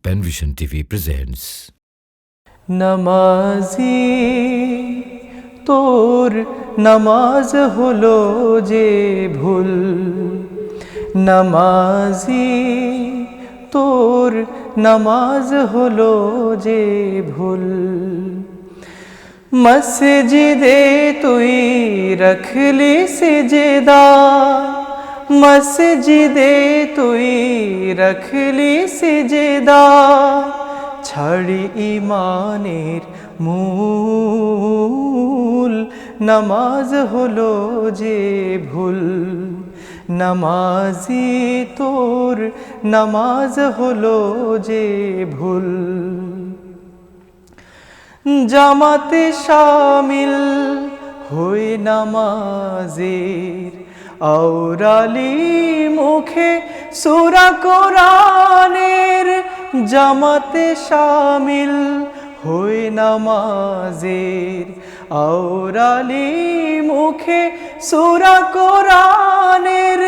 Penvision TV presents নামাজি তোর নামাজ হলো যে ভুল, নামাজি তোর নামাজ হলো যে ভুল। মসজিদে তুই রখলি সিজদা, মসজিদে তুই রখলি সিজদা, ছাড়ি ইমানের মূল। নামাজ হলো যে ভুল, নামাজি তোর নামাজ হলো যে ভুল। জামাতে শামিল হই নামাজের, আওরালি মুখে সূরা কোরআনের। জামাতে শামিল হই নামাজের, আওরালি মুখে সূরা কোরআনের।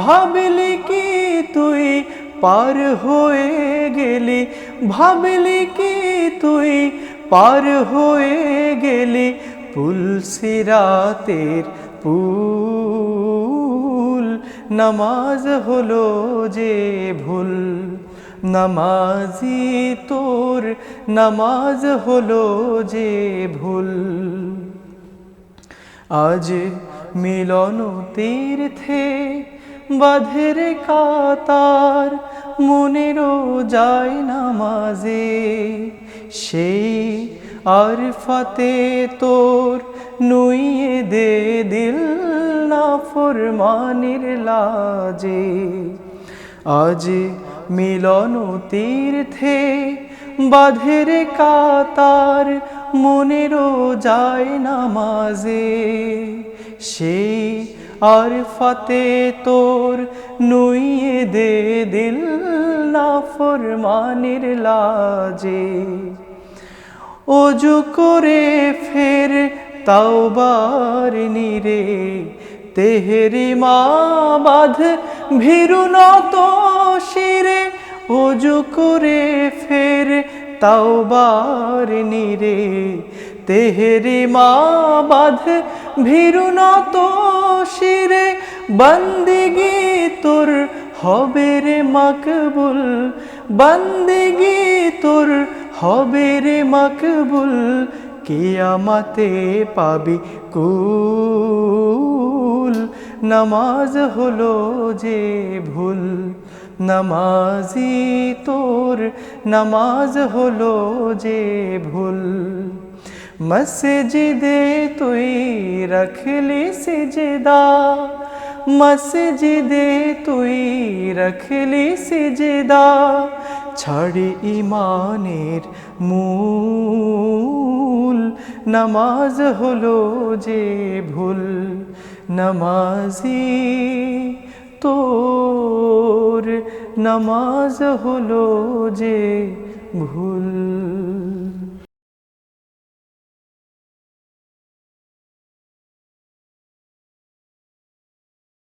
ভাবলি কি তুই পার হয়ে গেলি, ভাবলি কি তুই পার হয়ে গেলি পুল সিরাতের পুল। নামাজ হলো যে ভুল, নামাজি তোর নামাজ হলো যে ভুল। আজ মিলন তীর্থে বাঁধের কাতার, মনেরও যায় নামাজে। সেই আরফাতে তোর নুইয়ে দে দিল না ফরমানির লাজে। আজ মিলন তীর্থে বাঁধের কাতার, মনেরও যায় নামাজে। সেই আরফাতে তোর নুইয়ে দে দিল না ফরমানির লাজে। ওযু করে ফের তাওবার নিরে, তেহরিমা বাঁধ ভীরু নত শিরে। ওযু করে ফের তাওবার নিরে, তেহরিমা বাঁধ ভীরু নত শিরে। বন্দেগি তোর হবে রে মকবুল, বন্দেগি তোর হবে রে মকবুল। কিয়ামতে পাবি কুল, নামাজ হলো যে ভুল, নামাজি তোর নামাজ হলো যে ভুল। মসজিদে তুই রখলি সিজদা, মসজিদে তুই রখলি সিজদা, ছাড়ি ইমানের মূল। নামাজ হলো যে ভুল, নামাজি তোর নামাজ হলো যে ভুল।